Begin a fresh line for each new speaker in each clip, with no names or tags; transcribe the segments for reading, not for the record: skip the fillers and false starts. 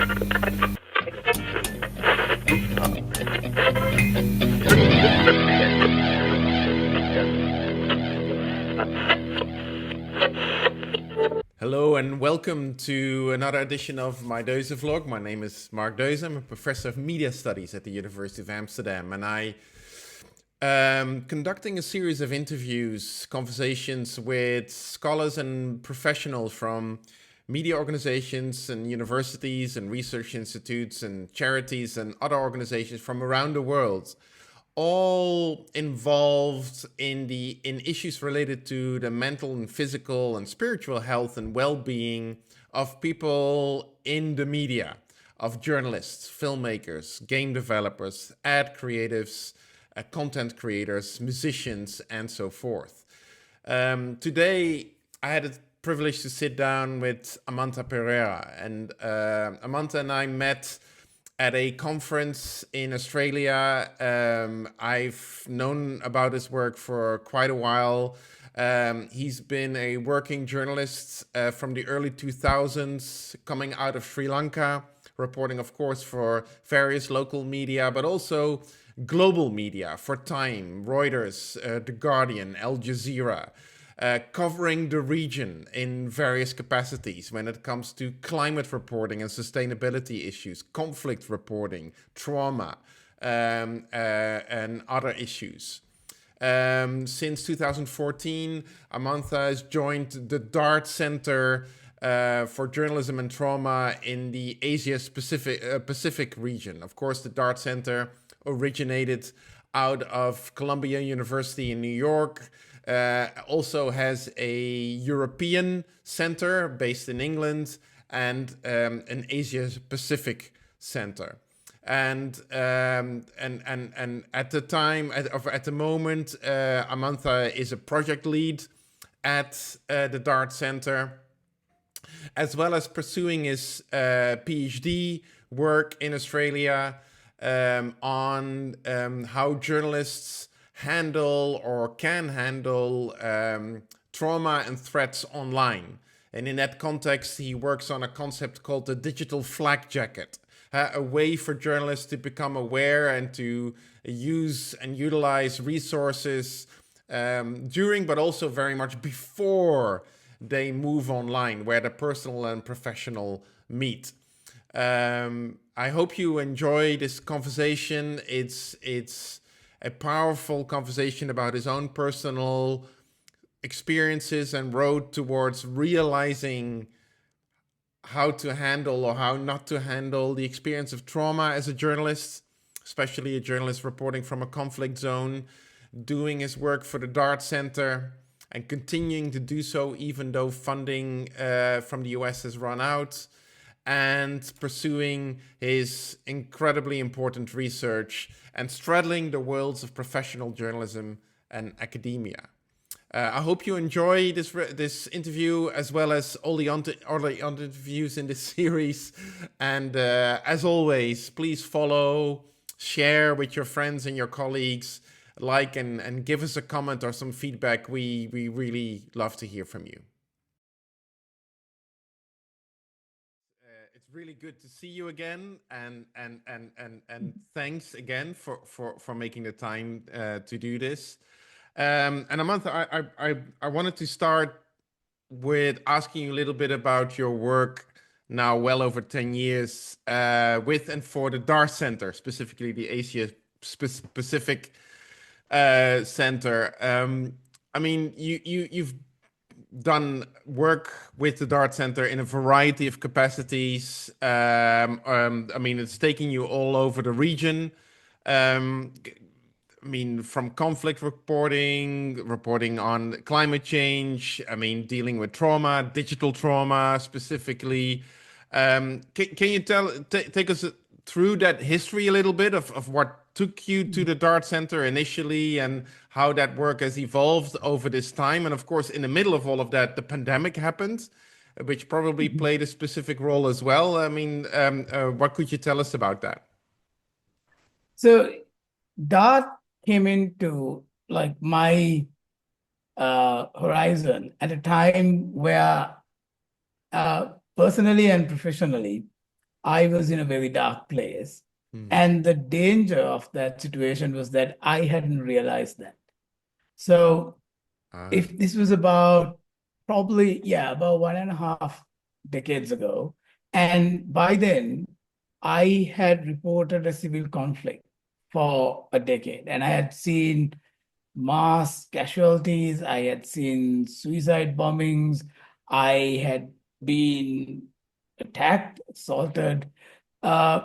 Hello and welcome to another edition of my Deuze vlog. My name is Mark Deuze. I'm a professor of media studies at the University of Amsterdam, and I am conducting a series of interviews, conversations with scholars and professionals from media organizations and universities and research institutes and charities and other organizations from around the world, all involved in issues related to the mental and physical and spiritual health and well-being of people in the media, of journalists, filmmakers, game developers, ad creatives, content creators, musicians, and so forth. Today, I had the privilege to sit down with Amantha Perera, and Amantha and I met at a conference in Australia. I've known about his work for quite a while. He's been a working journalist from the early 2000s, coming out of Sri Lanka, reporting, of course, for various local media, but also global media for Time, Reuters, The Guardian, al-Jazeera. Covering the region in various capacities when it comes to climate reporting and sustainability issues, conflict reporting, trauma, and other issues. Since 2014, Amantha has joined the DART Center for Journalism and Trauma in the Asia Pacific region. Of course, the DART Center originated out of Columbia University in New York. Also has a European center based in England and an Asia Pacific center. And at the time, at the moment, Amantha is a project lead at the DART Center, as well as pursuing his PhD work in Australia on how journalists handle or can handle trauma and threats online. And in that context, he works on a concept called the digital flak jacket, a way for journalists to become aware and to use and utilize resources during, but also very much before they move online, where the personal and professional meet. I hope you enjoy this conversation. It's a powerful conversation about his own personal experiences and road towards realizing how to handle or how not to handle the experience of trauma as a journalist, especially a journalist reporting from a conflict zone, doing his work for the DART Center and continuing to do so even though funding from the US has run out, and pursuing his incredibly important research and straddling the worlds of professional journalism and academia. I hope you enjoy this interview as well as all the other interviews in this series. And as always, please follow, share with your friends and your colleagues, like and give us a comment or some feedback. We really love to hear from you. It's really good to see you again, and thanks again for making the time to do this. And Amantha, I wanted to start with asking you a little bit about your work now, well over 10 years, with and for the DAR Center, specifically the Asia Pacific Center. I mean, you've done work with the DART Center in a variety of capacities. I mean, it's taking you all over the region. I mean, from conflict reporting on climate change, I mean, dealing with trauma, digital trauma specifically. Can you take us through that history a little bit of what took you to the DART Center initially and how that work has evolved over this time? And of course, in the middle of all of that, the pandemic happened, which probably played a specific role as well. I mean, what could you tell us about that?
So DART came into like my horizon at a time where personally and professionally, I was in a very dark place.
Mm.
And the danger of that situation was that I hadn't realized that. So
Ah.
if this was about probably, yeah, about 1.5 decades ago. And by then, I had reported a civil conflict for a decade. And I had seen mass casualties, I had seen suicide bombings, I had been attacked, assaulted, uh,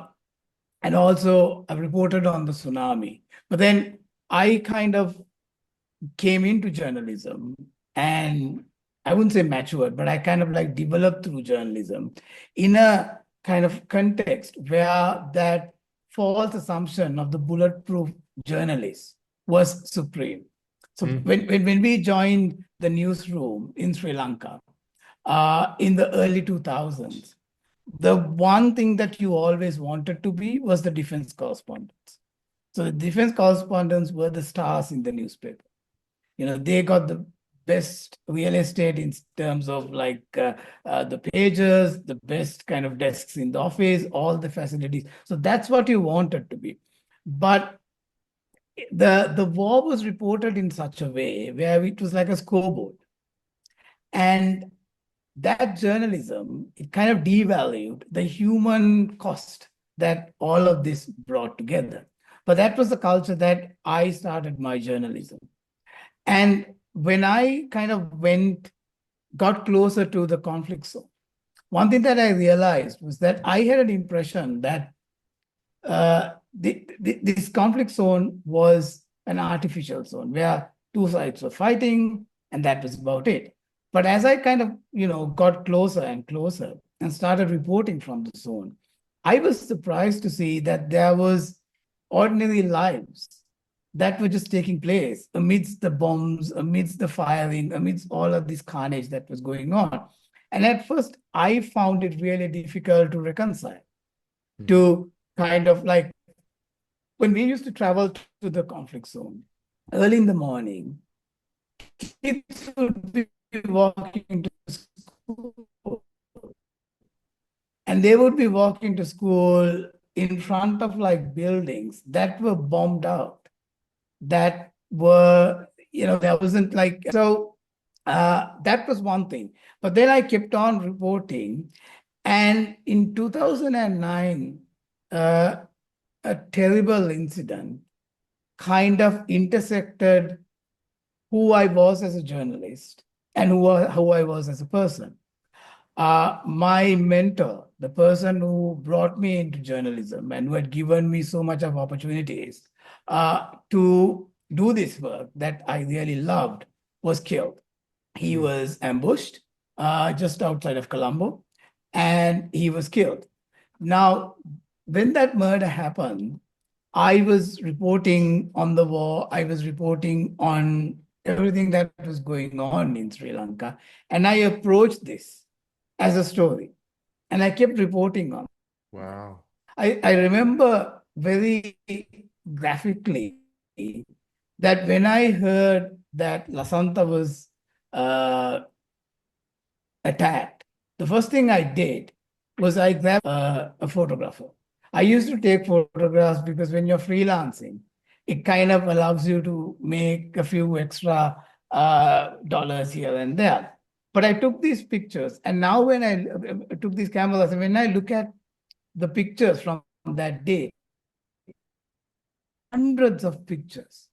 and also I've reported on the tsunami. But then I kind of came into journalism and I wouldn't say matured, but I kind of like developed through journalism in a kind of context where that false assumption of the bulletproof journalist was supreme. So
Mm.
when we joined the newsroom in Sri Lanka in the early 2000s, the one thing that you always wanted to be was the defense correspondents. So the defense correspondents were the stars in the newspaper. They got the best real estate in terms of like the pages, the best kind of desks in the office, all the facilities. So that's what you wanted to be. But the war was reported in such a way where it was like a scoreboard. And that journalism, it kind of devalued the human cost that all of this brought together. But that was the culture that I started my journalism. And when I kind of got closer to the conflict zone, one thing that I realized was that I had an impression that this conflict zone was an artificial zone where two sides were fighting, and that was about it. But as I kind of, got closer and closer and started reporting from the zone, I was surprised to see that there was ordinary lives that were just taking place amidst the bombs, amidst the firing, amidst all of this carnage that was going on. And at first, I found it really difficult to reconcile,
Mm.
to kind of like when we used to travel to the conflict zone early in the morning, kids would be walking to school and they would be walking to school in front of like buildings that were bombed out, that were, there wasn't like, so that was one thing. But then I kept on reporting. And in 2009, uh, a terrible incident kind of intersected who I was as a journalist and who I was as a person. My mentor, the person who brought me into journalism and who had given me so much of opportunities to do this work that I really loved, was killed. He
Mm.
was ambushed just outside of Colombo, and he was killed. Now, when that murder happened, I was reporting on the war. I was reporting on everything that was going on in Sri Lanka. And I approached this as a story. And I kept reporting on that.
Wow.
I remember very graphically that when I heard that Lasanta was uh, attacked, the first thing I did was I grabbed a photographer. I used to take photographs because when you're freelancing, it kind of allows you to make a few extra dollars here and there. But I took these pictures, and now when I took these cameras, and when I look at the pictures from that day, hundreds of pictures,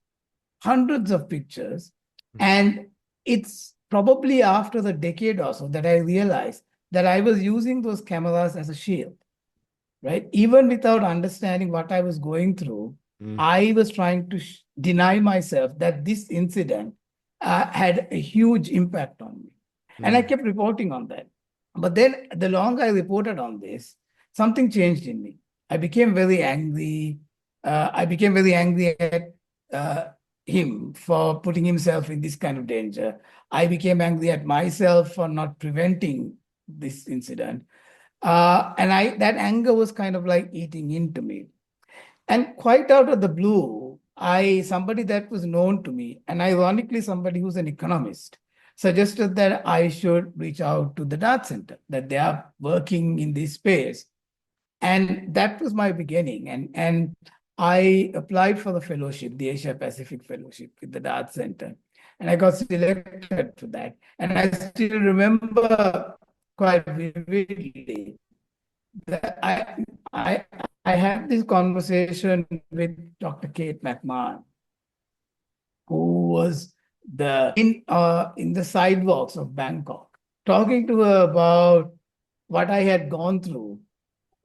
hundreds of pictures.
Mm.
And it's probably after the decade or so that I realized that I was using those cameras as a shield, right? Even without understanding what I was going through,
Mm.
I was trying to deny myself that this incident had a huge impact on me. And I
Mm.
kept reporting on that. But then the longer I reported on this, something changed in me. I became very angry. I became very angry at uh, him for putting himself in this kind of danger. I became angry at myself for not preventing this incident. And that anger was kind of like eating into me. And quite out of the blue, somebody that was known to me, and ironically somebody who's an economist, suggested that I should reach out to the Dart Center, that they are working in this space. And that was my beginning. And I applied for the fellowship, the Asia Pacific Fellowship with the Dart Center. And I got selected for that. And I still remember quite vividly that I had this conversation with Dr. Kate McMahon, who was in the sidewalks of Bangkok, talking to her about what I had gone through.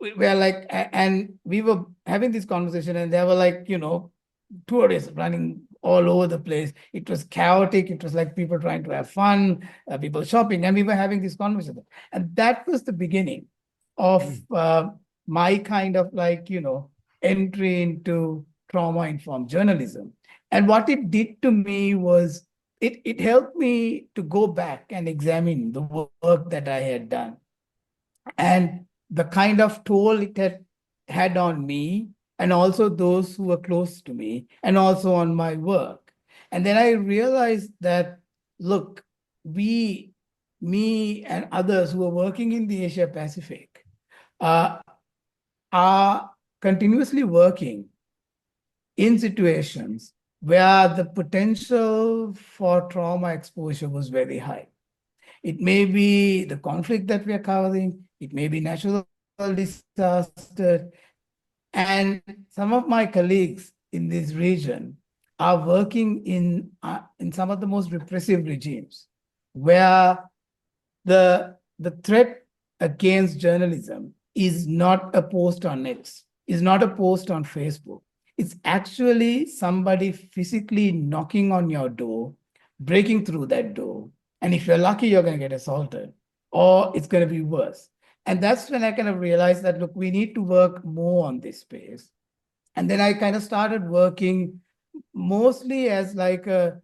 We were like, and we were having this conversation, and there were like, tourists running all over the place. It was chaotic. It was like people trying to have fun, people shopping, and we were having this conversation. And that was the beginning of my kind of like, entry into trauma-informed journalism. And what it did to me was it helped me to go back and examine the work that I had done and the kind of toll it had on me and also those who were close to me and also on my work. And then I realized that, look, me and others who are working in the Asia Pacific are continuously working in situations where the potential for trauma exposure was very high. It may be the conflict that we are covering, it may be natural disaster, and some of my colleagues in this region are working in some of the most repressive regimes where the threat against journalism is not a post on X, is not a post on Facebook. It's actually somebody physically knocking on your door, breaking through that door. And if you're lucky, you're going to get assaulted, or it's going to be worse. And that's when I kind of realized that, look, we need to work more on this space. And then I kind of started working mostly as like a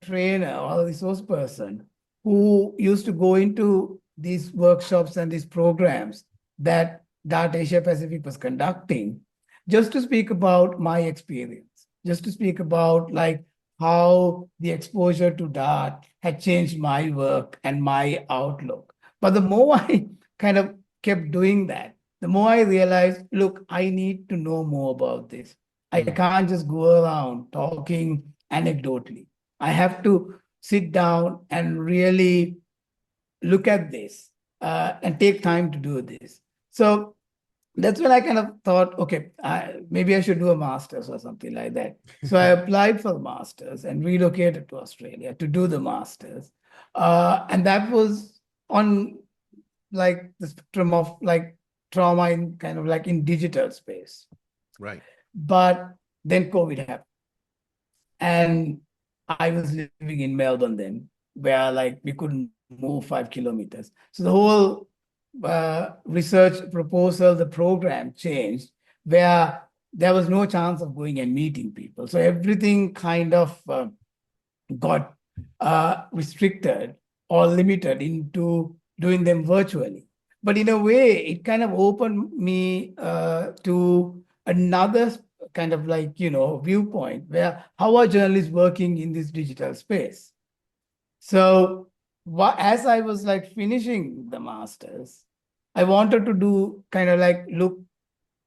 trainer or a resource person who used to go into these workshops and these programs that Dart Asia Pacific was conducting, just to speak about my experience, just to speak about like how the exposure to Dart had changed my work and my outlook. But the more I kind of kept doing that, the more I realized, look, I need to know more about this. I can't just go around talking anecdotally. I have to sit down and really look at this and take time to do this. So that's when I kind of thought, okay, maybe I should do a master's or something like that. So I applied for the master's and relocated to Australia to do the master's. And that was on like the spectrum of like trauma in kind of like in digital space.
Right.
But then COVID happened. And I was living in Melbourne then, where like we couldn't move 5 kilometers. So the whole research proposal, the program changed, where there was no chance of going and meeting people. So everything kind of got restricted or limited into doing them virtually. But in a way, it kind of opened me to another kind of like, viewpoint where how are journalists working in this digital space? So as I was like finishing the master's, I wanted to do kind of like look,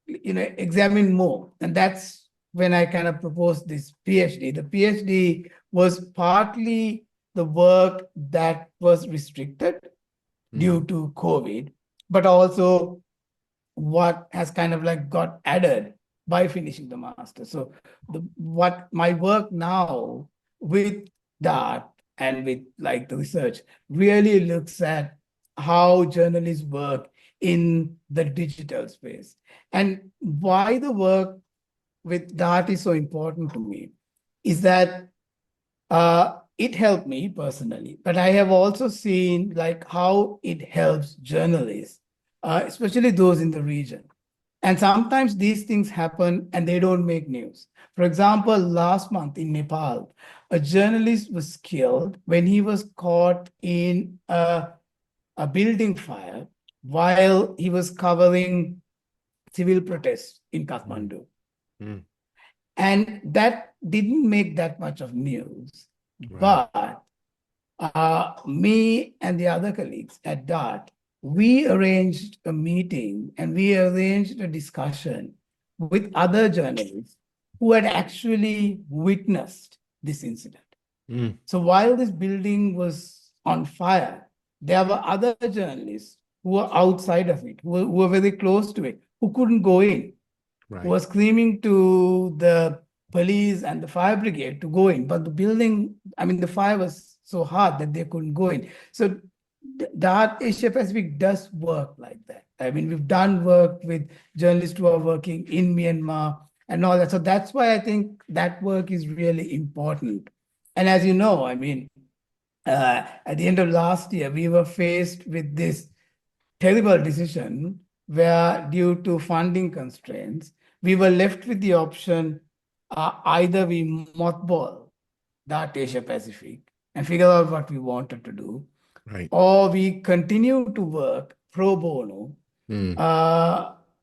examine more. And that's when I kind of proposed this PhD. The PhD was partly the work that was restricted due to COVID, but also what has kind of like got added by finishing the master. So what my work now with Dart and with like the research really looks at how journalists work in the digital space. And why the work with Dart is so important to me is that it helped me personally, but I have also seen like how it helps journalists, especially those in the region. And sometimes these things happen and they don't make news. For example, last month in Nepal, a journalist was killed when he was caught in a building fire while he was covering civil protests in Kathmandu. And that didn't make that much of news. Right. But me and the other colleagues at Dart we arranged a meeting and we arranged a discussion with other journalists who had actually witnessed this incident.
Mm.
So while this building was on fire, there were other journalists who were outside of it, who were very close to it, who couldn't go in, who
Right.
were screaming to the police and the fire brigade to go in. But the building, I mean, the fire was so hot that they couldn't go in. So DART Asia Pacific does work like that. I mean, we've done work with journalists who are working in Myanmar and all that. So that's why I think that work is really important. And as you know, I mean, at the end of last year, we were faced with this terrible decision where, due to funding constraints, we were left with the option either we mothball that Asia Pacific and figure out what we wanted to do,
Right.
or we continue to work pro bono
Mm.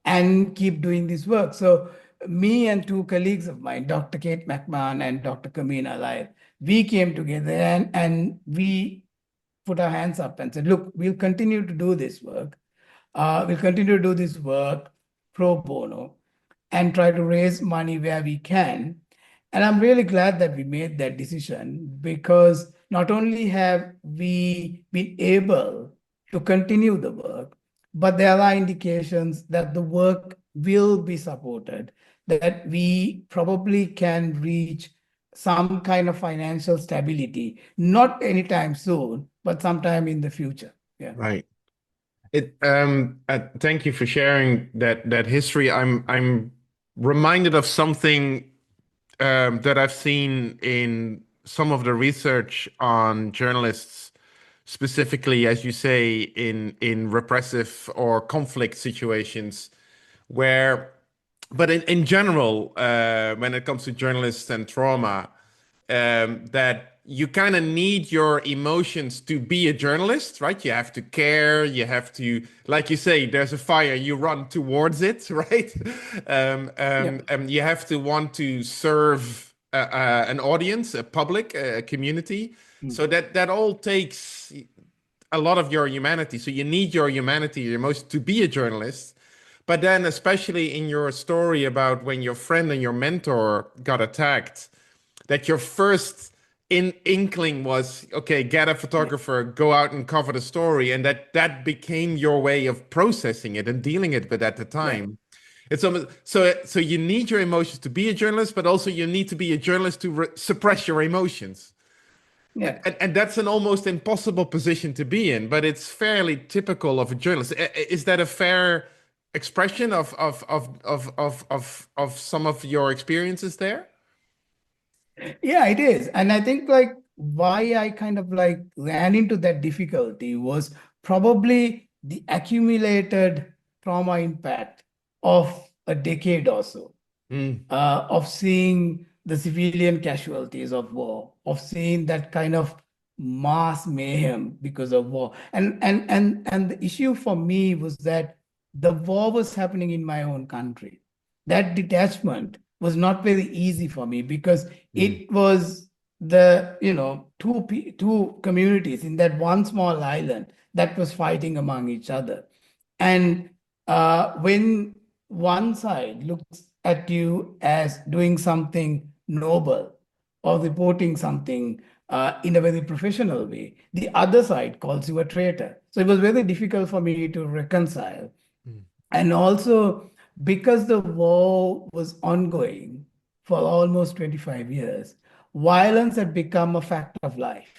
and keep doing this work. So me and two colleagues of mine, Dr. Kate McMahon and Dr. Kamina Lai, we came together and we put our hands up and said, look, we'll continue to do this work. We'll continue to do this work pro bono and try to raise money where we can. And I'm really glad that we made that decision, because not only have we been able to continue the work, but there are indications that the work will be supported, that we probably can reach some kind of financial stability, not anytime soon, but sometime in the future. Yeah.
Right. Thank you for sharing that history. I'm reminded of something that I've seen in some of the research on journalists, specifically, as you say, in repressive or conflict situations, where, but in general, when it comes to journalists and trauma, that you kind of need your emotions to be a journalist, right? You have to care, you have to, like you say, there's a fire, you run towards it, right?
Yeah.
You have to want to serve an audience, a public, a community.
Mm.
So that all takes a lot of your humanity. So you need your humanity, your emotions to be a journalist. But then, especially in your story about when your friend and your mentor got attacked, that your first inkling was, okay, get a
Yeah.
photographer, go out and cover the story, and that became your way of processing it and dealing it with at the
Right.
time. It's almost, so you need your emotions to be a journalist, but also you need to be a journalist to suppress your emotions.
Yeah.
And that's an almost impossible position to be in, but it's fairly typical of a journalist. Is that a fair expression of some of your experiences there?
Yeah, it is. And I think like why I kind of like ran into that difficulty was probably the accumulated trauma impact of a decade or so,
Mm.
of seeing the civilian casualties of war, of seeing that kind of mass mayhem because of war. And the issue for me was that the war was happening in my own country. That detachment was not very easy for me, because
Mm.
it was the, two communities in that one small island that was fighting among each other. And when one side looks at you as doing something noble or reporting something in a very professional way, the other side calls you a traitor. So it was very difficult for me to reconcile.
Mm.
And also, because the war was ongoing for almost 25 years, violence had become a fact of life,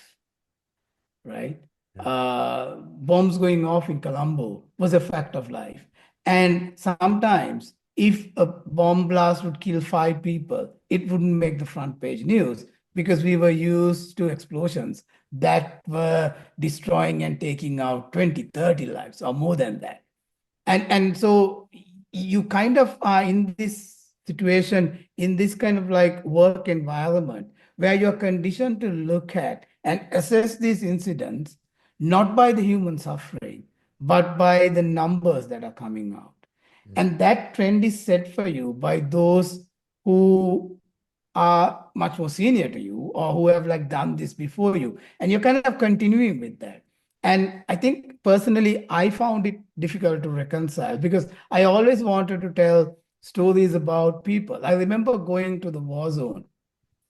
right?
Yeah.
Bombs going off in Colombo was a fact of life. And sometimes, if a bomb blast would kill 5 people, it wouldn't make the front page news, because we were used to explosions that were destroying and taking out 20, 30 lives or more than that. And so you kind of are in this situation, in this kind of like work environment, where you're conditioned to look at and assess these incidents not by the human suffering, but by the numbers that are coming out.
Mm.
And that trend is set for you by those who are much more senior to you, or who have like done this before you. And you're kind of continuing with that. And I think personally, I found it difficult to reconcile because I always wanted to tell stories about people. I remember going to the war zone.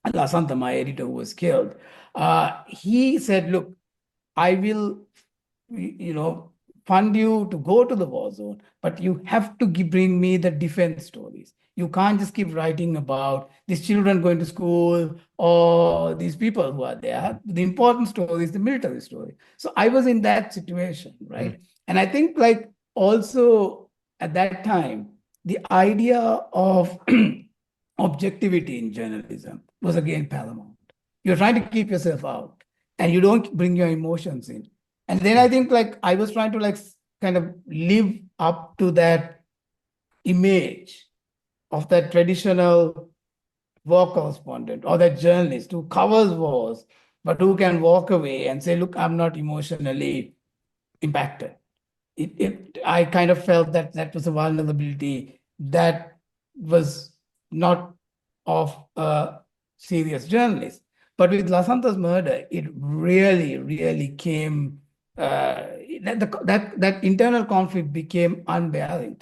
Lasanta, my editor who was killed, he said, look, I will, you know, fund you to go to the war zone, but you have to bring me the defense stories. You can't just keep writing about these children going to school or these people who are there. The important story is the military story. So I was in that situation,
Mm,
right? And I think like also at that time, the idea of objectivity in journalism was again paramount. You're trying to keep yourself out and you don't bring your emotions in. And then I
mm,
think like I was trying to like kind of live up to that image of that traditional war correspondent or that journalist who covers wars, but who can walk away and say, look, I'm not emotionally impacted. I kind of felt that that was a vulnerability that was not of a serious journalist. But with Lasanta's murder, it really, really came, that internal conflict became unbearable.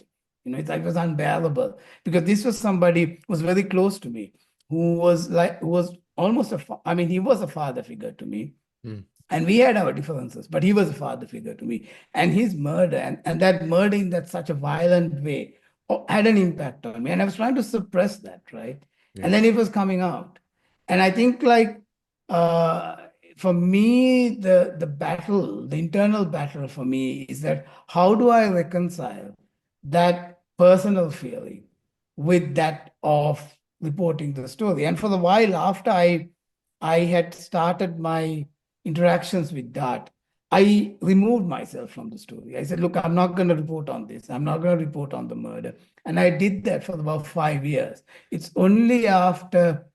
It was unbearable because this was somebody who was very close to me, who was almost I mean, he was a father figure to me.
mm,
And we had our differences, but he was a father figure to me. And his murder, and that murder in that such a violent way, had an impact on me. And I was trying to suppress that, right?
yeah.
And then it was coming out. And I think like uh, for me, the battle, the internal battle for me is that how do I reconcile that personal feeling with that of reporting the story? And for the while after I had started my interactions with that, I removed myself from the story. I said, look, I'm not going to report on this. I'm not going to report on the murder. And I did that for about 5 years. It's only after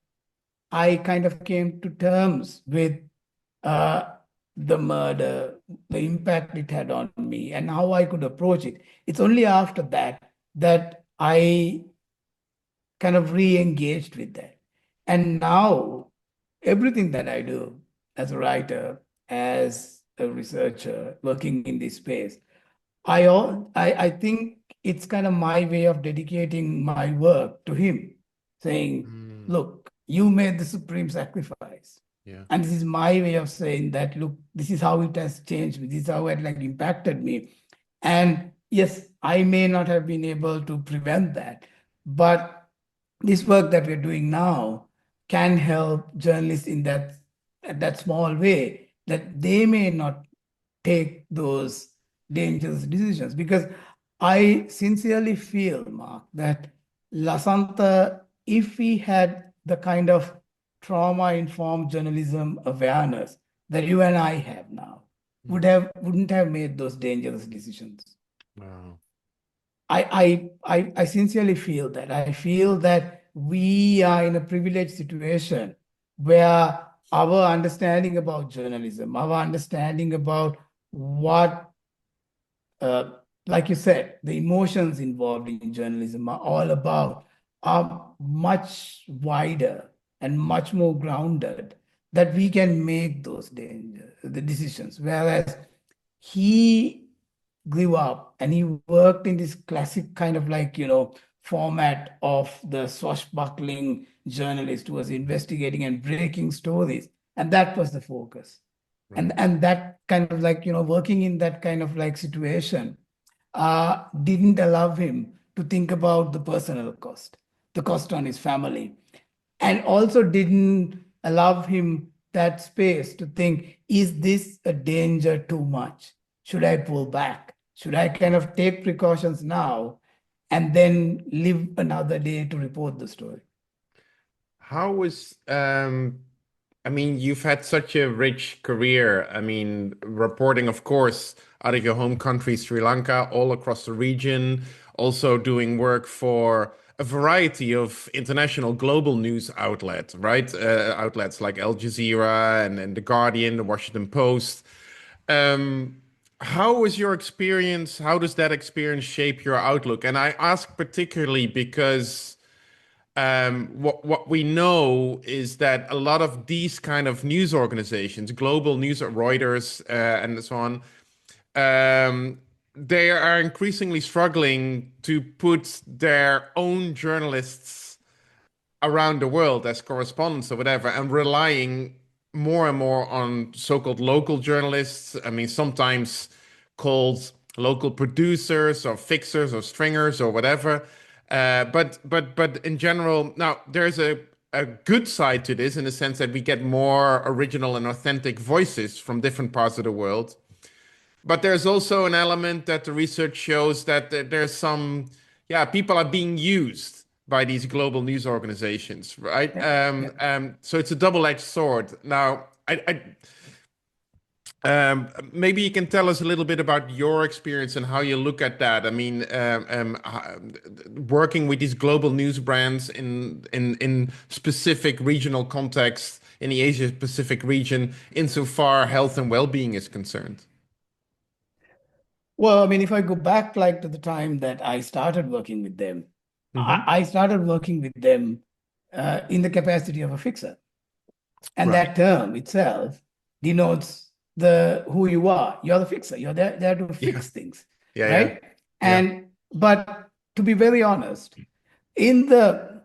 I kind of came to terms with uh, the murder, the impact it had on me, and how I could approach it. It's only after that that I kind of re-engaged with that. And now everything that I do as a writer, as a researcher working in this space, I think it's kind of my way of dedicating my work to him, saying,
Mm,
look, you made the supreme sacrifice.
yeah.
And this is my way of saying that, look, this is how it has changed me. This is how it like impacted me. And yes, I may not have been able to prevent that, but this work that we're doing now can help journalists in that small way that they may not take those dangerous decisions. Because I sincerely feel, Mark, that Lasanta, if he had the kind of trauma-informed journalism awareness that you and I have now,
Mm,
wouldn't have made those dangerous decisions.
wow.
I sincerely feel that. I feel that we are in a privileged situation where our understanding about journalism, our understanding about what, uh, like you said, the emotions involved in journalism are all about are much wider and much more grounded that we can make the decisions. Whereas he grew up and he worked in this classic kind of like, format of the swashbuckling journalist who was investigating and breaking stories. And that was the focus.
Right.
And that kind of like, working in that kind of like situation didn't allow him to think about the personal cost, the cost on his family, and also didn't allow him that space to think, is this a danger too much? Should I pull back? Should I kind of take precautions now and then live another day to report the story?
How was, I mean, you've had such a rich career. I mean, reporting, of course, out of your home country, Sri Lanka, all across the region, also doing work for a variety of international global news outlets, right? Outlets like Al Jazeera and The Guardian, The Washington Post. Um, how was your experience? How does that experience shape your outlook? And I ask particularly because what we know is that a lot of these kind of news organizations, global news, Reuters and so on, um, they are increasingly struggling to put their own journalists around the world as correspondents or whatever, and relying more and more on so-called local journalists. I mean, sometimes called local producers or fixers or stringers or whatever. But in general, now there's a good side to this in the sense that we get more original and authentic voices from different parts of the world. But there's also an element that the research shows that there's some, yeah, people are being used by these global news organizations, right?
Yeah, yeah.
So it's a double-edged sword. Now, maybe you can tell us a little bit about your experience and how you look at that. I mean, working with these global news brands in specific regional contexts in the Asia Pacific region, insofar health and well-being is concerned.
Well, I mean, if I go back like to the time that I started working with them,
Hmm.
I started working with them in the capacity of a fixer. And
Right.
that term itself denotes the who you are. You're the fixer. You're there to
Yeah.
fix things,
Yeah. Yeah.
right?
Yeah.
And but to be very honest, in the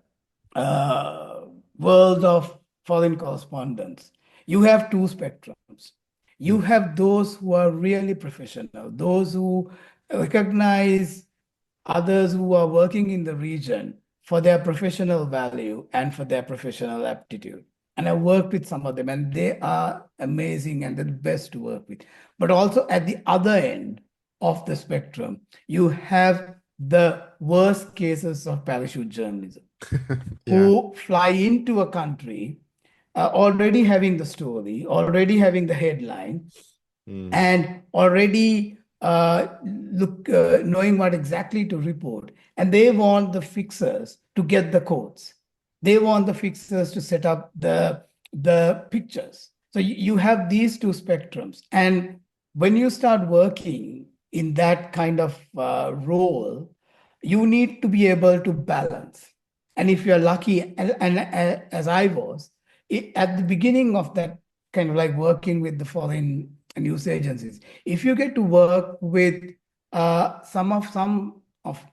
world of foreign correspondence, you have two spectrums. You
Mm.
have those who are really professional, those who recognize others who are working in the region for their professional value and for their professional aptitude. And I worked with some of them, and they are amazing and they're the best to work with. But also at the other end of the spectrum, you have the worst cases of parachute journalism
Yeah.
who fly into a country already having the story, already having the headline,
Mm.
and already knowing what exactly to report. And they want the fixers to get the codes. They want the fixers to set up the pictures. So you have these two spectrums. And when you start working in that kind of role, you need to be able to balance. And if you're lucky, and as I was, at the beginning of that kind of like working with the foreign news agencies, if you get to work with some of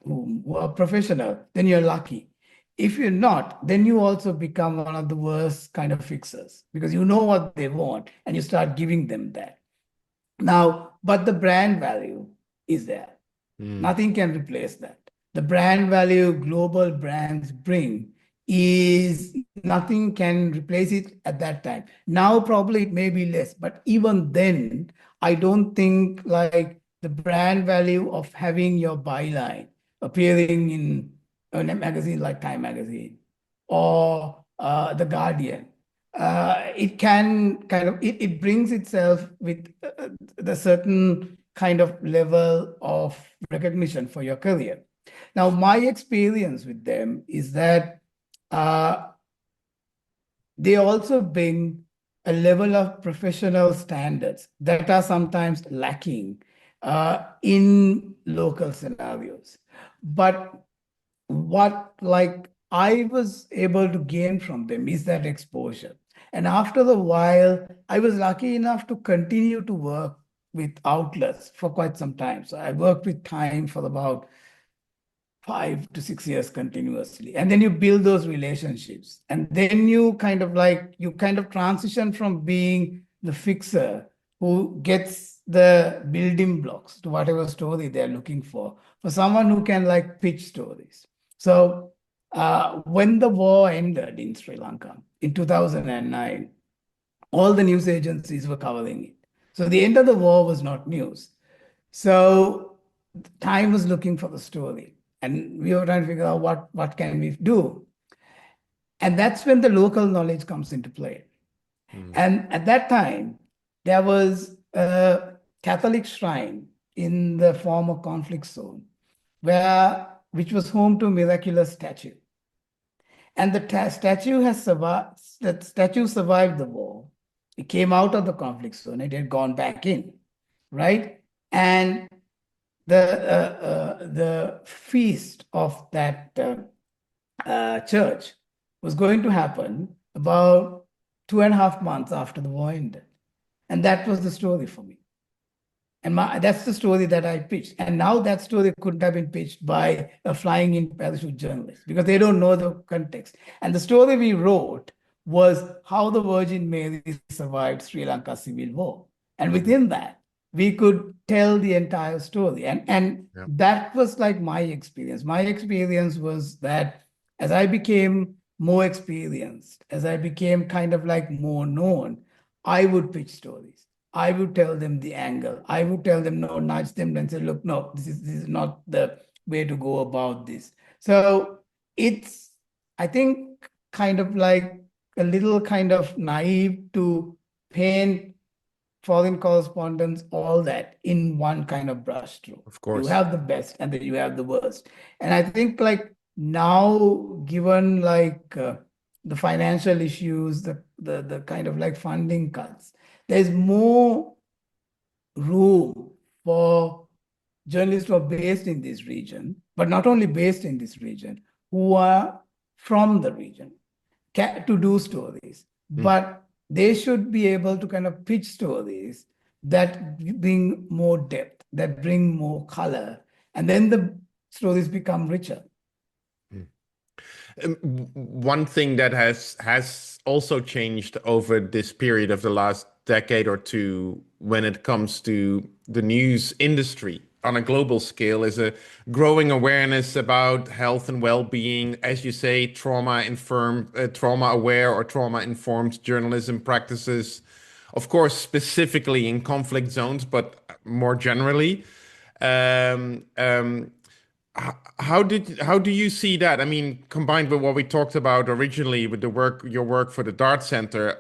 whom who are professional, then you're lucky. If you're not, then you also become one of the worst kind of fixers because you know what they want and you start giving them that. Now, but the brand value is there.
Mm.
Nothing can replace that. The brand value global brands bring is nothing can replace it at that time. Now, probably it may be less, but even then, I don't think like the brand value of having your byline appearing in a magazine like Time Magazine or The Guardian. It can kind of it brings itself with the certain kind of level of recognition for your career. Now, my experience with them is that uh, they also bring a level of professional standards that are sometimes lacking in local scenarios. But what like I was able to gain from them is that exposure. And after a while, I was lucky enough to continue to work with outlets for quite some time. So I worked with Time for about 5 to 6 years continuously. And then you build those relationships. And then you kind of transition from being the fixer who gets the building blocks to whatever story they're looking for someone who can like pitch stories. So when the war ended in Sri Lanka in 2009, all the news agencies were covering it. So the end of the war was not news. So Time was looking for the story, and we were trying to figure out what can we do. And that's when the local knowledge comes into play.
Mm.
And at that time, there was a Catholic shrine in the former conflict zone, which was home to a miraculous statue. And the statue has survived. That statue survived the war. It came out of the conflict zone. It had gone back in, right? And the feast of that church was going to happen about 2.5 months after the war ended. And that was the story for me. And that's the story that I pitched. And now that story couldn't have been pitched by a flying in parachute journalist because they don't know the context. And the story we wrote was how the Virgin Mary survived Sri Lanka civil war. And within that, we could tell the entire story. And
Yeah.
that was like my experience. My experience was that as I became more experienced, as I became kind of like more known, I would pitch stories. I would tell them the angle. I would tell them, no, nudge them and say, look, no, this is not the way to go about this. So it's, I think, kind of like a little kind of naive to paint foreign correspondence, all that in one kind of brushstroke.
Of
You
course.
have the best and then you have the worst. And I think like now, given like the financial issues, the kind of like funding cuts, there's more room for journalists who are based in this region, but not only based in this region, who are from the region to do stories. But they should be able to kind of pitch stories that bring more depth, that bring more color, and then the stories become richer.
One thing that has also changed over this period of the last decade or two when it comes to the news industry on a global scale is a growing awareness about health and well-being, as you say, trauma aware or trauma informed journalism practices, of course specifically in conflict zones, but more generally. um, um, how do you see that? I mean, combined with what we talked about originally with your work for the Dart Center,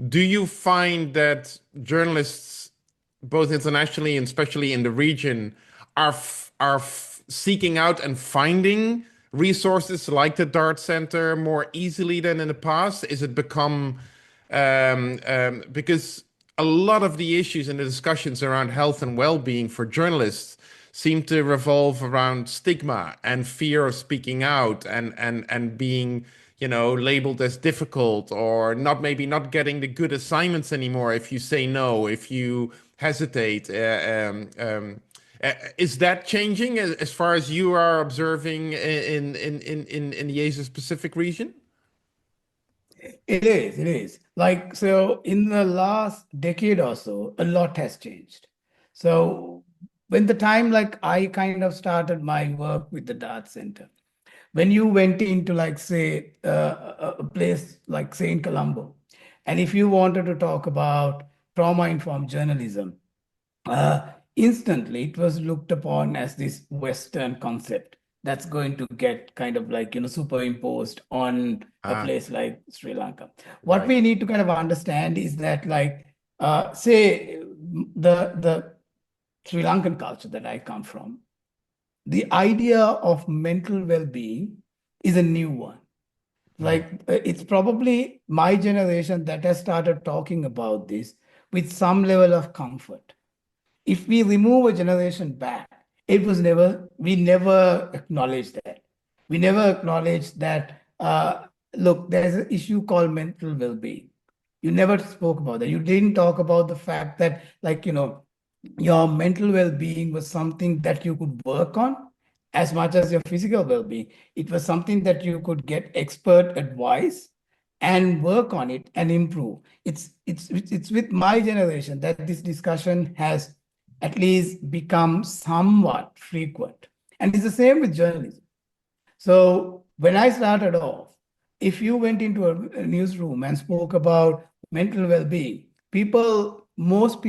do you find that journalists, both internationally and especially in the region, are seeking out and finding resources like the Dart Center more easily than in the past? Is it become because a lot of the issues and the discussions around health and well-being for journalists seem to revolve around stigma and fear of speaking out and being, labeled as difficult or maybe not getting the good assignments anymore if you say no, if you hesitate. Is that changing as far as you are observing in the Asia Pacific region?
It is. Like, so in the last decade or so, a lot has changed. So when the time like I kind of started my work with the Dart Center, when you went into like say a place like say in Colombo, and if you wanted to talk about trauma-informed journalism, instantly it was looked upon as this Western concept that's going to get kind of like, superimposed on a
Ah,
place like Sri Lanka. What
right.
we need to kind of understand is that like, say the Sri Lankan culture that I come from, the idea of mental well-being is a new one. Like it's probably my generation that has started talking about this with some level of comfort. If we remove a generation back, we never acknowledged that. We never acknowledged that, look, there's an issue called mental well-being. You never spoke about that. You didn't talk about the fact that, like, your mental well-being was something that you could work on as much as your physical well-being. It was something that you could get expert advice and work on it and improve. It's with my generation that this discussion has at least become somewhat frequent. And it's the same with journalism. So when I started off, if you went into a newsroom and spoke about mental well-being, most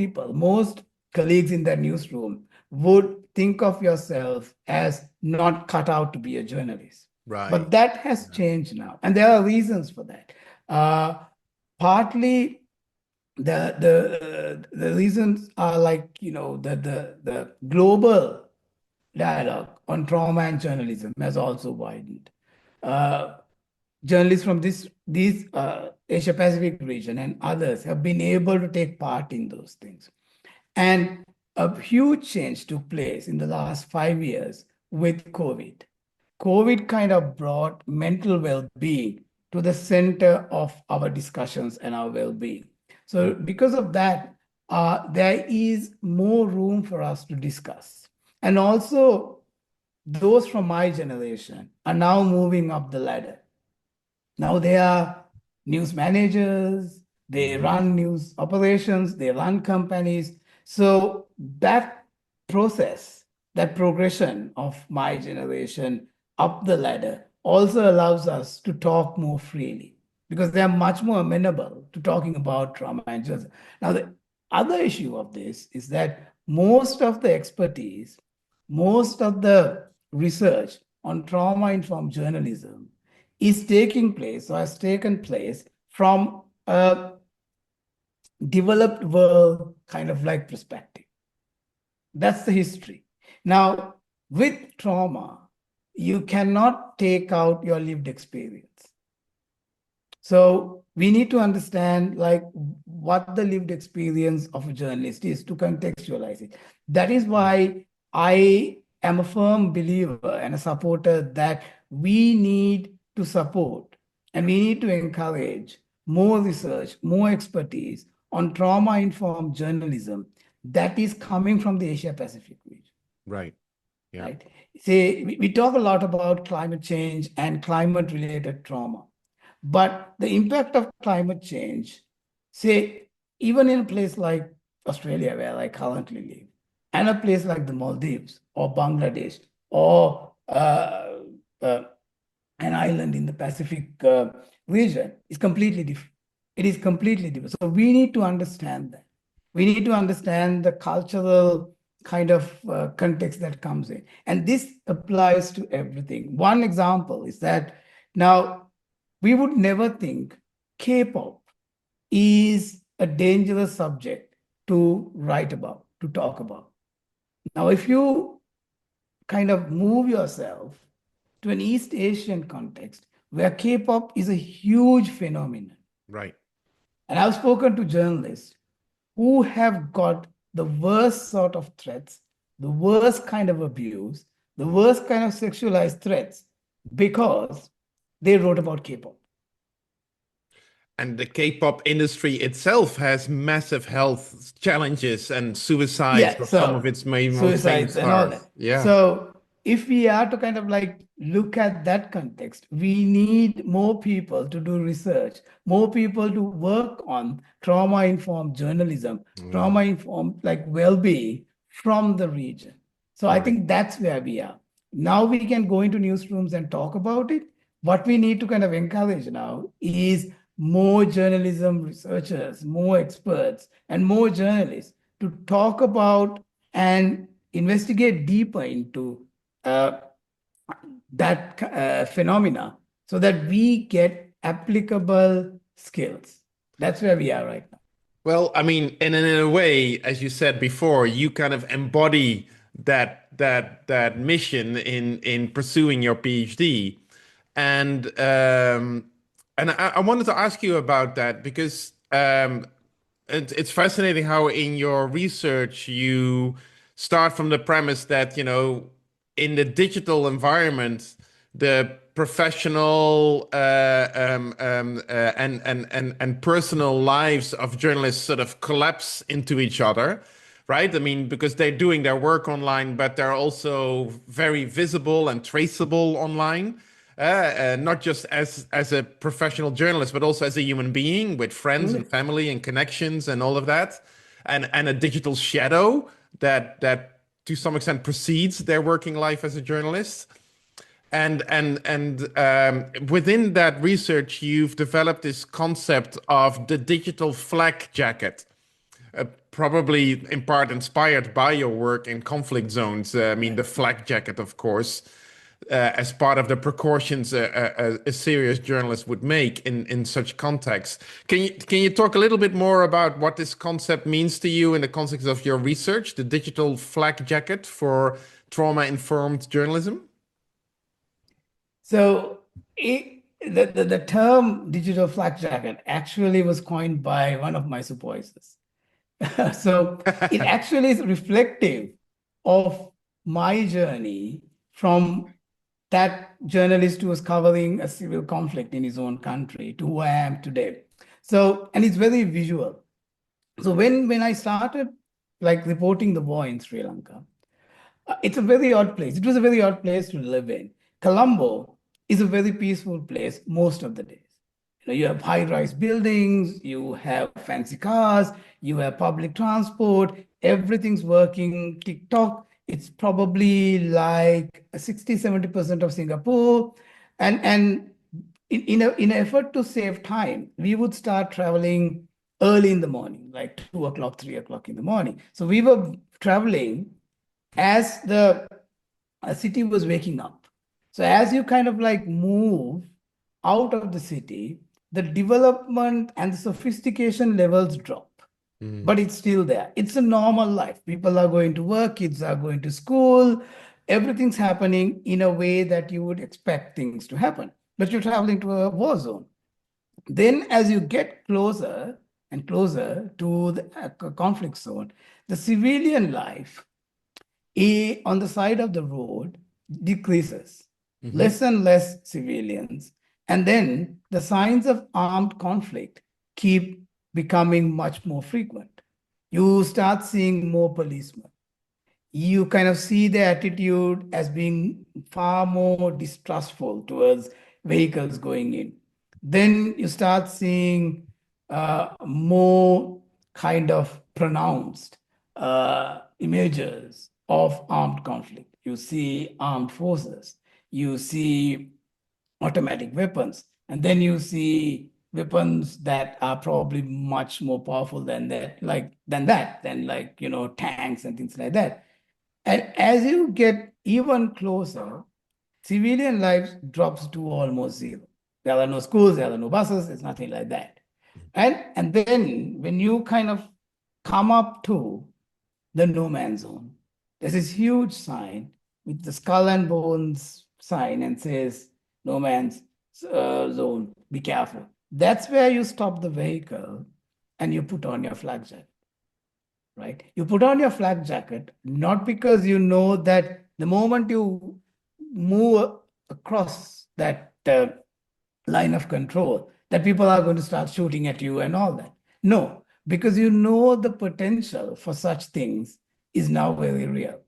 colleagues in that newsroom would think of yourself as not cut out to be a journalist.
Right.
But that has changed now, and there are reasons for that. Partly the reasons are like the global dialogue on trauma and journalism has also widened. Uh, Journalists from these Asia Pacific region and others have been able to take part in those things. And a huge change took place in the last 5 years with COVID. COVID kind of brought mental well-being to the center of our discussions and our well-being. So because of that, there is more room for us to discuss. And also, those from my generation are now moving up the ladder. Now they are news managers, they run news operations, they run companies. So that process, that progression of my generation up the ladder also allows us to talk more freely because they are much more amenable to talking about trauma and justice. Now, the other issue of this is that most of the expertise, most of the research on trauma-informed journalism is taking place or has taken place from a developed world kind of like perspective. That's the history. Now, with trauma, you cannot take out your lived experience. So we need to understand like what the lived experience of a journalist is to contextualize it. That is why I am a firm believer and a supporter that we need to support and we need to encourage more research, more expertise on trauma-informed journalism that is coming from the Asia Pacific region.
Right. Yeah.
Right. Say we talk a lot about climate change and climate-related trauma. But the impact of climate change, say, even in a place like Australia, where I currently live, and a place like the Maldives or Bangladesh or an island in the Pacific region, is completely different. It is completely different. So we need to understand that. We need to understand the cultural kind of context that comes in. And this applies to everything. One example is that now, we would never think K-pop is a dangerous subject to write about, to talk about. Now, if you kind of move yourself to an East Asian context where K-pop is a huge phenomenon.
Right.
And I've spoken to journalists who have got the worst sort of threats, the worst kind of abuse, the worst kind of sexualized threats because they wrote about K-pop.
And the K-pop industry itself has massive health challenges and suicides of some of its most famous
suicides and all
stars.
that.
Yeah.
So if we are to kind of like look at that context, we need more people to do research, more people to work on trauma-informed journalism, trauma-informed like well-being from the region. So I think that's where we are. Now we can go into newsrooms and talk about it. What we need to kind of encourage now is more journalism researchers, more experts, and more journalists to talk about and investigate deeper into that phenomena so that we get applicable skills. That's where we are right now.
Well, I mean, and in a way, as you said before, you kind of embody that mission in pursuing your PhD, and I wanted to ask you about that because it's fascinating how in your research you start from the premise that, you know, in the digital environment, the professional and personal lives of journalists sort of collapse into each other, right? I mean, because they're doing their work online, but they're also very visible and traceable online. Not just as a professional journalist, but also as a human being with friends and family and connections and all of that, and a digital shadow that to some extent precedes their working life as a journalist. And within that research, you've developed this concept of the digital flak jacket, probably in part inspired by your work in conflict zones. I mean, the flak jacket, of course, as part of the precautions a serious journalist would make in such contexts. Can you talk a little bit more about what this concept means to you in the context of your research, the digital flak jacket for trauma-informed journalism?
So the term digital flak jacket actually was coined by one of my supervisors. So it actually is reflective of my journey from that journalist who was covering a civil conflict in his own country to who I am today. So, and it's very visual. So when I started like reporting the war in Sri Lanka, it's a very odd place. It was a very odd place to live in. Colombo is a very peaceful place most of the days. You have high-rise buildings, you have fancy cars, you have public transport, everything's working tick-tock. It's probably like 60-70% of Singapore. And in an effort to save time, we would start traveling early in the morning, like 2 o'clock, 3 o'clock in the morning. So we were traveling as the city was waking up. So as you kind of like move out of the city, the development and the sophistication levels drop,
Mm.
but it's still there. It's a normal life. People are going to work, kids are going to school, everything's happening in a way that you would expect things to happen. But you're traveling to a war zone. Then, as you get closer and closer to the conflict zone, the civilian life on the side of the road decreases,
Mm-hmm.
less and less civilians. And then the signs of armed conflict keep becoming much more frequent. You start seeing more policemen. You kind of see the attitude as being far more distrustful towards vehicles going in. Then you start seeing more kind of pronounced images of armed conflict. You see armed forces, you see automatic weapons, and then you see weapons that are probably much more powerful than that, than like tanks and things like that. And as you get even closer, civilian life drops to almost zero. There are no schools, there are no buses, it's nothing like that. And then when you kind of come up to the no man's zone, there's this huge sign with the skull and bones sign and says no man's zone, be careful. That's where you stop the vehicle and you put on your flak jacket, right? You put on your flak jacket, not because you know that the moment you move across that line of control, that people are going to start shooting at you and all that. No, because you know the potential for such things is now very real.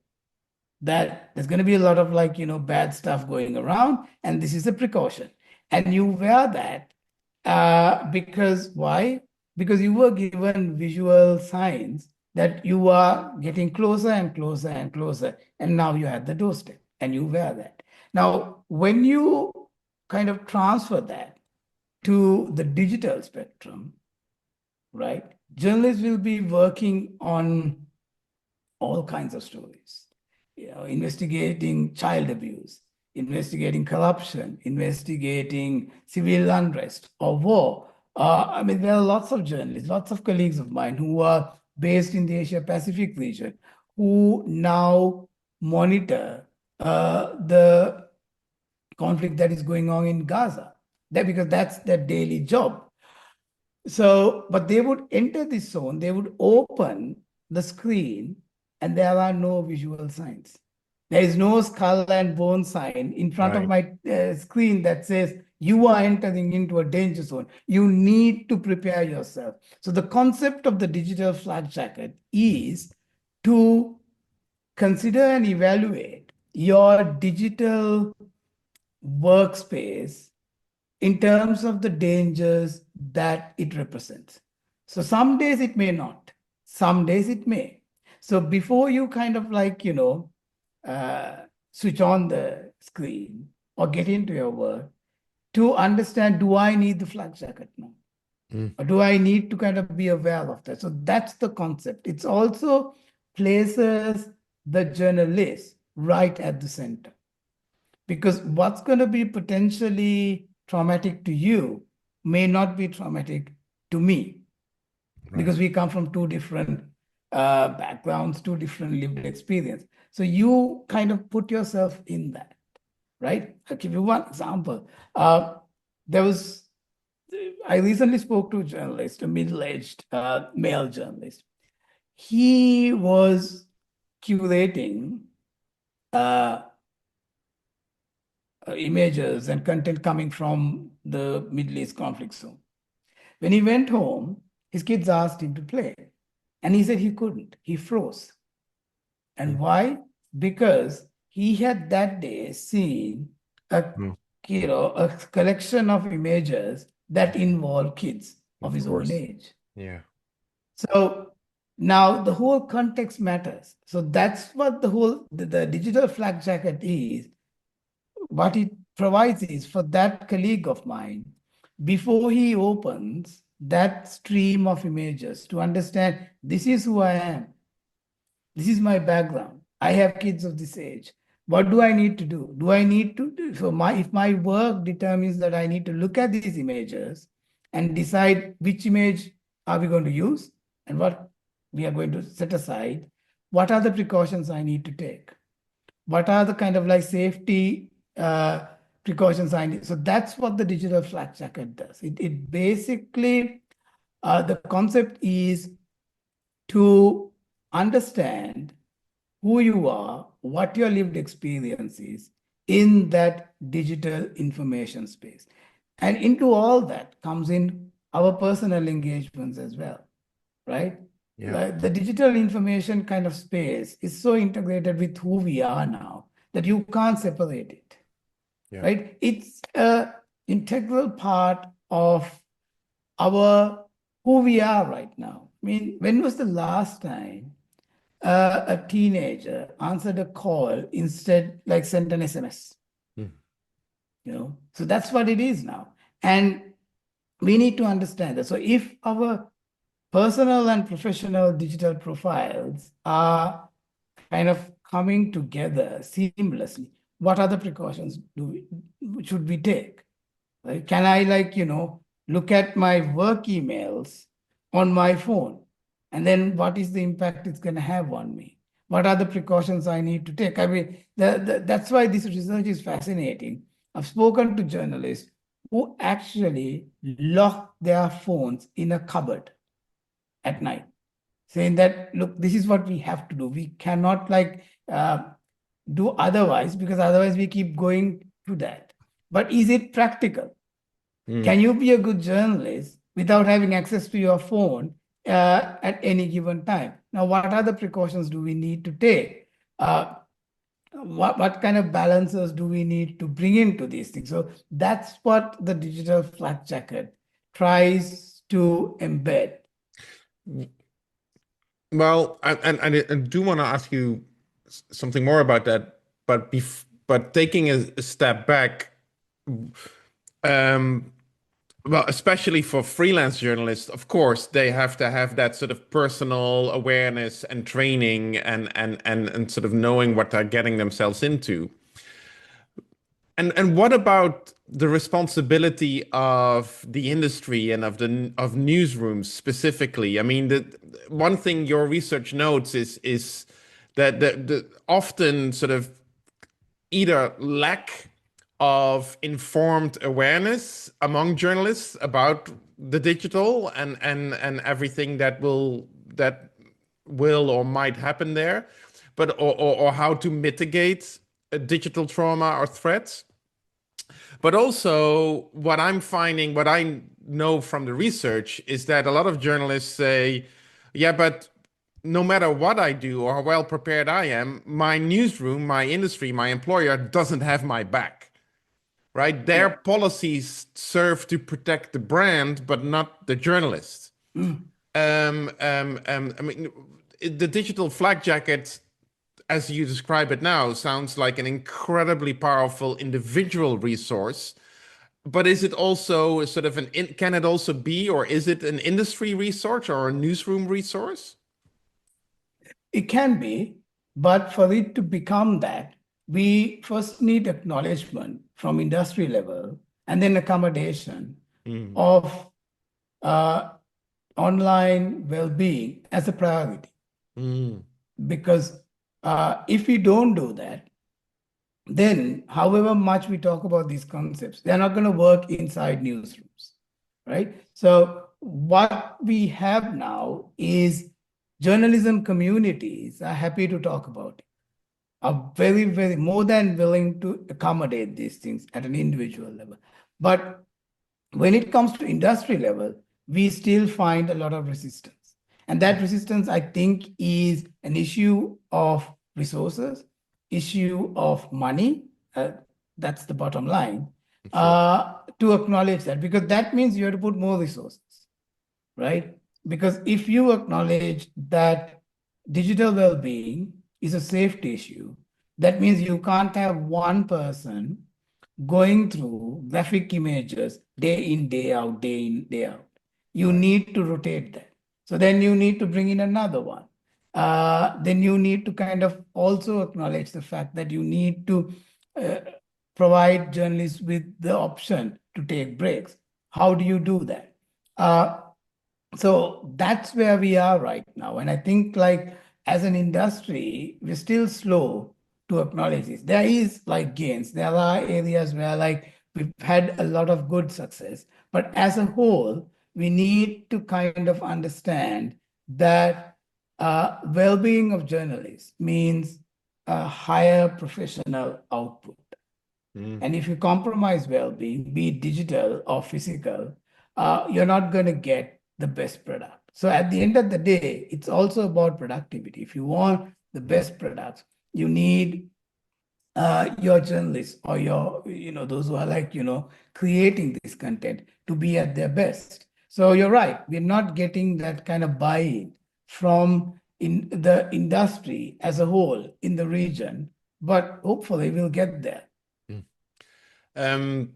That there's going to be a lot of bad stuff going around, and this is a precaution. And you wear that because why? Because you were given visual signs that you are getting closer and closer and closer, and now you're at the doorstep, and you wear that. Now, when you kind of transfer that to the digital spectrum, right? Journalists will be working on all kinds of stories, investigating child abuse, investigating corruption, investigating civil unrest or war. I mean, there are lots of journalists, lots of colleagues of mine who are based in the Asia Pacific region who now monitor the conflict that is going on in Gaza. Because that's their daily job. So, but they would enter this zone, they would open the screen, and there are no visual signs. There is no skull and bone sign in front of
Right.
my screen that says you are entering into a danger zone. You need to prepare yourself. So the concept of the digital flak jacket is to consider and evaluate your digital workspace in terms of the dangers that it represents. So some days it may not, some days it may. So before you kind of uh, switch on the screen or get into your work, to understand, do I need the flak jacket now?
Mm.
Or do I need to kind of be aware of that? So that's the concept. It's also places the journalist right at the center. Because what's going to be potentially traumatic to you may not be traumatic to me,
Right.
because we come from two different backgrounds, two different lived experience. So you kind of put yourself in that, right? I'll give you one example. There was, I recently spoke to a journalist, a middle-aged male journalist. He was curating uh, images and content coming from the Middle East conflict zone. When he went home, his kids asked him to play. And he said he couldn't. He froze. And why? Because he had that day seen a,
Mm.
a collection of images that involve kids of
Of
his own
course.
age.
Yeah.
So now the whole context matters. So that's what the digital flak jacket is. What it provides is for that colleague of mine, before he opens that stream of images, to understand this is who I am, this is my background, I have kids of this age. What do I need to do? Do I need to do so? If my work determines that I need to look at these images and decide which image are we going to use and what we are going to set aside, what are the precautions I need to take? What are the kind of like safety precautions I need? So that's what the digital flak jacket does. It basically, the concept is to understand who you are, what your lived experience is in that digital information space. And into all that comes in our personal engagements as well, right?
Yeah.
Like the digital information kind of space is so integrated with who we are now that you can't separate it,
Yeah.
right? It's an integral part of our who we are right now. I mean, when was the last time a teenager answered a call instead, like sent an SMS?
Mm.
So that's what it is now. And we need to understand that. So if our personal and professional digital profiles are kind of coming together seamlessly, what other precautions should we take? Right? Can I look at my work emails on my phone? And then what is the impact it's going to have on me? What are the precautions I need to take? I mean, that's why this research is fascinating. I've spoken to journalists who actually lock their phones in a cupboard at night, saying that, look, this is what we have to do. We cannot do otherwise, because otherwise we keep going to that. But is it practical? Can you be a good journalist without having access to your phone at any given time? Now, what other precautions do we need to take? What kind of balances do we need to bring into these things? So that's what the digital flak jacket tries to embed.
Well, I do want to ask you something more about that, but taking a step back, um, well, especially for freelance journalists, of course, they have to have that sort of personal awareness and training and sort of knowing what they're getting themselves into. And what about the responsibility of the industry and of newsrooms specifically? I mean, the one thing your research notes is that the often sort of either lack of informed awareness among journalists about the digital and everything that will or might happen there, but or how to mitigate a digital trauma or threats. But also, what I'm finding, what I know from the research, is that a lot of journalists say, yeah, but no matter what I do or how well prepared I am, my newsroom, my industry, my employer doesn't have my back, right? Their policies serve to protect the brand, but not the journalist. I mean, the digital flak jacket, as you describe it now, sounds like an incredibly powerful individual resource. But is it also a sort of can it also be, or is it an industry resource or a newsroom resource?
It can be, but for it to become that, we first need acknowledgement from industry level and then accommodation of online well-being as a priority. Because if we don't do that, then however much we talk about these concepts, they're not going to work inside newsrooms, right? So what we have now is journalism communities are happy to talk about it, are very, very more than willing to accommodate these things at an individual level. But when it comes to industry level, we still find a lot of resistance. And that resistance, I think, is an issue of resources, issue of money. That's the bottom line.
Sure.
To acknowledge that, because that means you have to put more resources, right? Because if you acknowledge that digital well-being is a safety issue, that means you can't have one person going through graphic images day in, day out, day in, day out. You
Right.
need to rotate that. So then you need to bring in another one. Then you need to kind of also acknowledge the fact that you need to uh, provide journalists with the option to take breaks. How do you do that? So that's where we are right now. And I think like as an industry, we're still slow to acknowledge this. There is like gains. There are areas where like we've had a lot of good success. But as a whole, we need to kind of understand that well-being of journalists means a higher professional output. And if you compromise well-being, be it digital or physical, you're not going to get the best product. So at the end of the day, it's also about productivity. If you want the best products, you need your journalists or your, those who are like, creating this content to be at their best. So you're right. We're not getting that kind of buy-in from in the industry as a whole in the region, but hopefully we'll get there.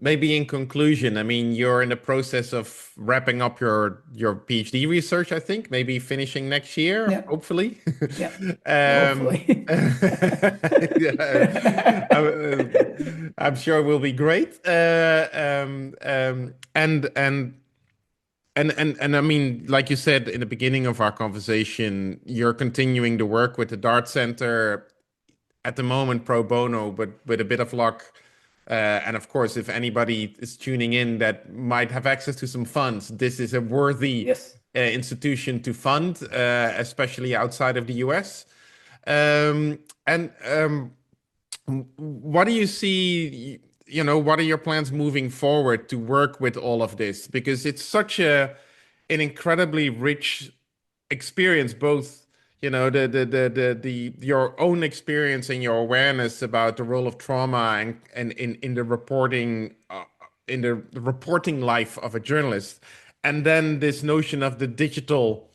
Maybe in conclusion, I mean, you're in the process of wrapping up your PhD research, I think, maybe finishing next year,
Yeah.
hopefully.
Yeah.
Um,
Hopefully.
yeah, I'm sure it will be great. And I mean, like you said in the beginning of our conversation, you're continuing to work with the Dart Center at the moment pro bono, but with a bit of luck. And of course, if anybody is tuning in that might have access to some funds, this is a worthy
Yes.
institution to fund, especially outside of the US. And what do you see? What are your plans moving forward to work with all of this? Because it's such an incredibly rich experience, both the your own experience and your awareness about the role of trauma and in the reporting in the reporting life of a journalist, and then this notion of the digital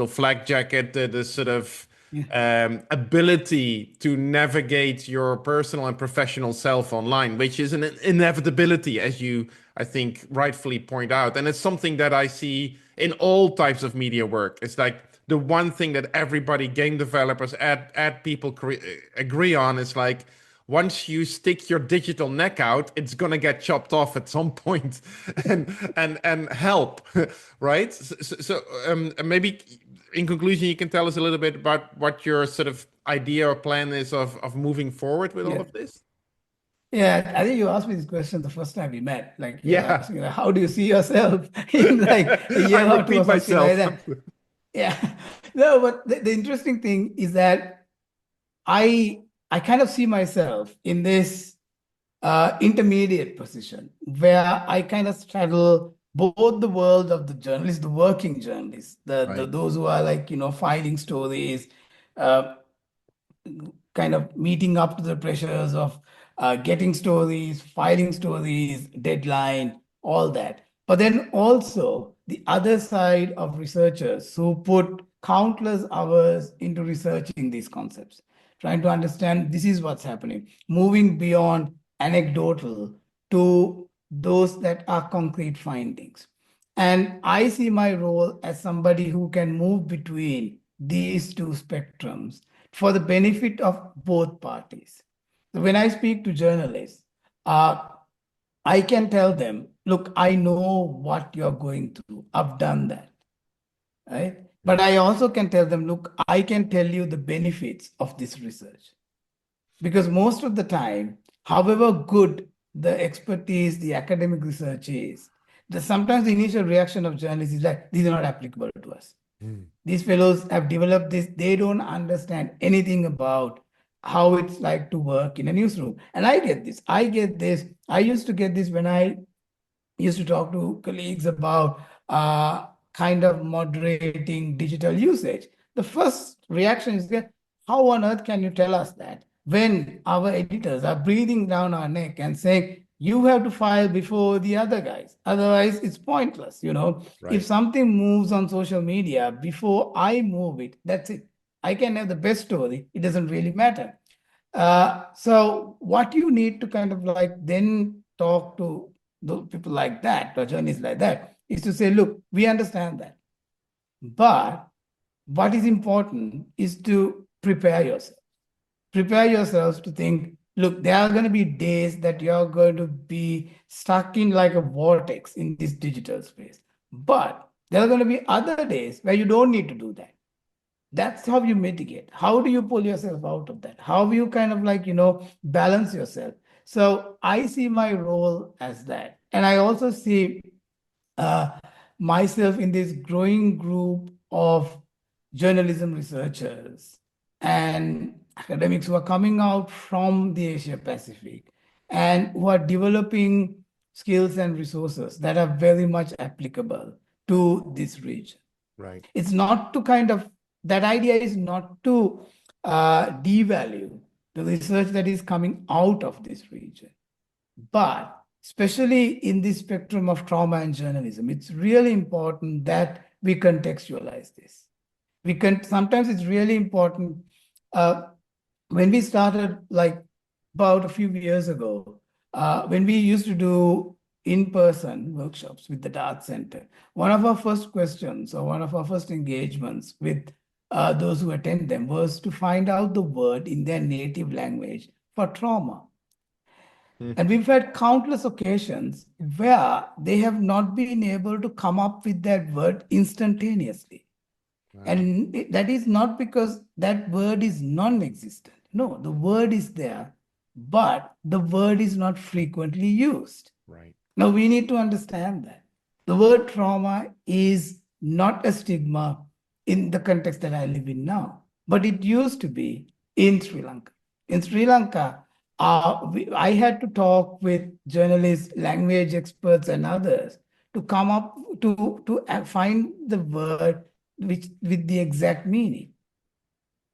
flak jacket, the sort of
Yeah.
ability to navigate your personal and professional self online, which is an inevitability, as you, I think, rightfully point out. And it's something that I see in all types of media work. It's like the one thing that everybody, game developers, ad people agree on is like, once you stick your digital neck out, it's gonna get chopped off at some point, and help, right? So maybe in conclusion, you can tell us a little bit about what your sort of idea or plan is of moving forward with all
Yeah.
of this.
Yeah, I think you asked me this question the first time we met. Like you're
Yeah,
asking, like, how do you see yourself in like a
I
year or two
repeat
or something like
myself.
that? Yeah. No, but the interesting thing is that I kind of see myself in this intermediate position where I kind of straddle both the world of the journalist, the working journalists,
Right.
those who are like, filing stories, uh, kind of meeting up to the pressures of getting stories, filing stories, deadline, all that. But then also the other side of researchers who put countless hours into researching these concepts, trying to understand this is what's happening, moving beyond anecdotal to those that are concrete findings. And I see my role as somebody who can move between these two spectrums for the benefit of both parties. So when I speak to journalists, I can tell them, look, I know what you're going through. I've done that, right? But I also can tell them, look, I can tell you the benefits of this research. Because most of the time, however good the expertise, the academic research is, sometimes the initial reaction of journalists is like, these are not applicable to us. These fellows have developed this, they don't understand anything about how it's like to work in a newsroom. And I get this. I get this. I used to get this when I used to talk to colleagues about kind of moderating digital usage. The first reaction is that, how on earth can you tell us that when our editors are breathing down our neck and saying, you have to file before the other guys. Otherwise, it's pointless. If
Right.
something moves on social media before I move it, that's it. I can have the best story. It doesn't really matter. So what you need to kind of like then talk to those people like that, or journalists like that, is to say, look, we understand that. But what is important is to prepare yourself. Prepare yourselves to think, look, there are going to be days that you're going to be stuck in like a vortex in this digital space. But there are going to be other days where you don't need to do that. That's how you mitigate. How do you pull yourself out of that? How you kind of like, balance yourself? So I see my role as that. And I also see uh, myself in this growing group of journalism researchers and academics who are coming out from the Asia Pacific and who are developing skills and resources that are very much applicable to this region.
Right.
It's not to kind of, that idea is not to devalue the research that is coming out of this region. But especially in this spectrum of trauma and journalism, it's really important that we contextualize this. Sometimes it's really important. When we started, like about a few years ago, when we used to do in-person workshops with the Dart Center, one of our first questions or one of our first engagements with those who attend them was to find out the word in their native language for trauma. And we've had countless occasions where they have not been able to come up with that word instantaneously.
Wow.
And that is not because that word is non-existent. No, the word is there, but the word is not frequently used.
Right.
Now, we need to understand that. The word trauma is not a stigma in the context that I live in now, but it used to be in Sri Lanka. In Sri Lanka, I had to talk with journalists, language experts, and others to come up to find the word which with the exact meaning,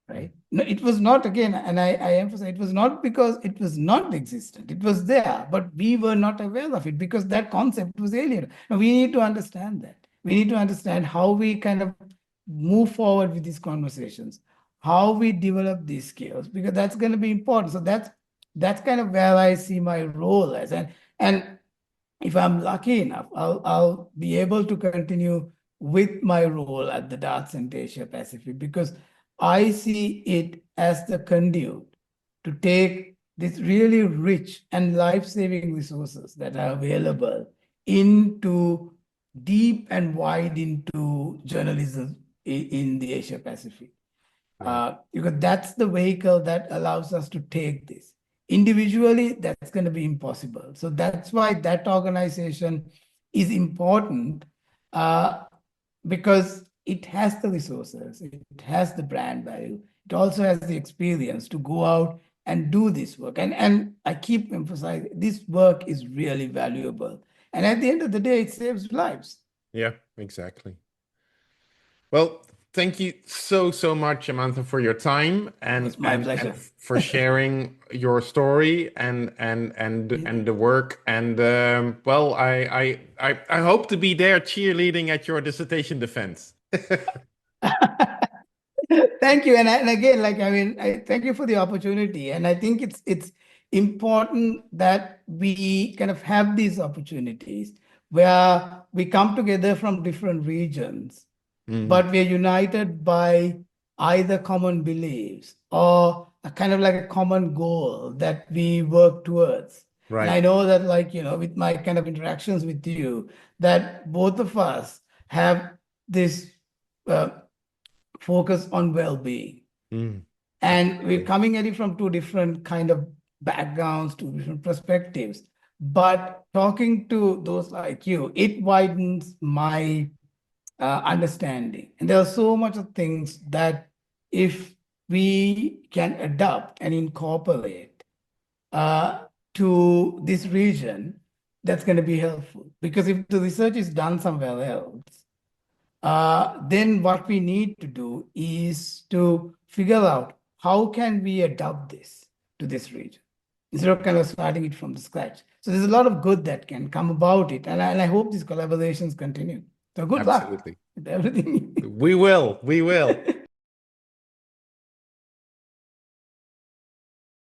right? No, it was not, again, and I emphasize, it was not because it was not existent. It was there, but we were not aware of it because that concept was alien. Now, we need to understand that. We need to understand how we kind of move forward with these conversations, how we develop these skills, because that's going to be important. So that's kind of where I see my role as. And if I'm lucky enough, I'll be able to continue with my role at the Dart Center Asia Pacific because I see it as the conduit to take these really rich and life-saving resources that are available into deep and wide into journalism in the Asia Pacific.
Right.
Because that's the vehicle that allows us to take this. Individually, that's going to be impossible. So that's why that organization is important because it has the resources, it has the brand value, it also has the experience to go out and do this work. And I keep emphasizing this work is really valuable. And at the end of the day, it saves lives.
Yeah, exactly. Well, thank you so much, Amantha, for your time
It
and
was my pleasure.
for sharing your story and the work. And well, I hope to be there cheerleading at your dissertation defense.
Thank you. And again, like, I mean, I thank you for the opportunity. And I think it's important that we kind of have these opportunities where we come together from different regions, but we're united by either common beliefs or a kind of like a common goal that we work towards. And I
Right.
know that, like, with my kind of interactions with you, that both of us have this uh, focus on well-being. And we're
Absolutely.
coming at it from two different kind of backgrounds, two different perspectives. But talking to those like you, it widens my understanding. And there are so much of things that if we can adopt and incorporate to this region, that's going to be helpful. Because if the research is done somewhere else, then what we need to do is to figure out how can we adapt this to this region instead of kind of starting it from the scratch. So there's a lot of good that can come about it, and I hope these collaborations continue. So good luck
Absolutely.
with everything.
We will.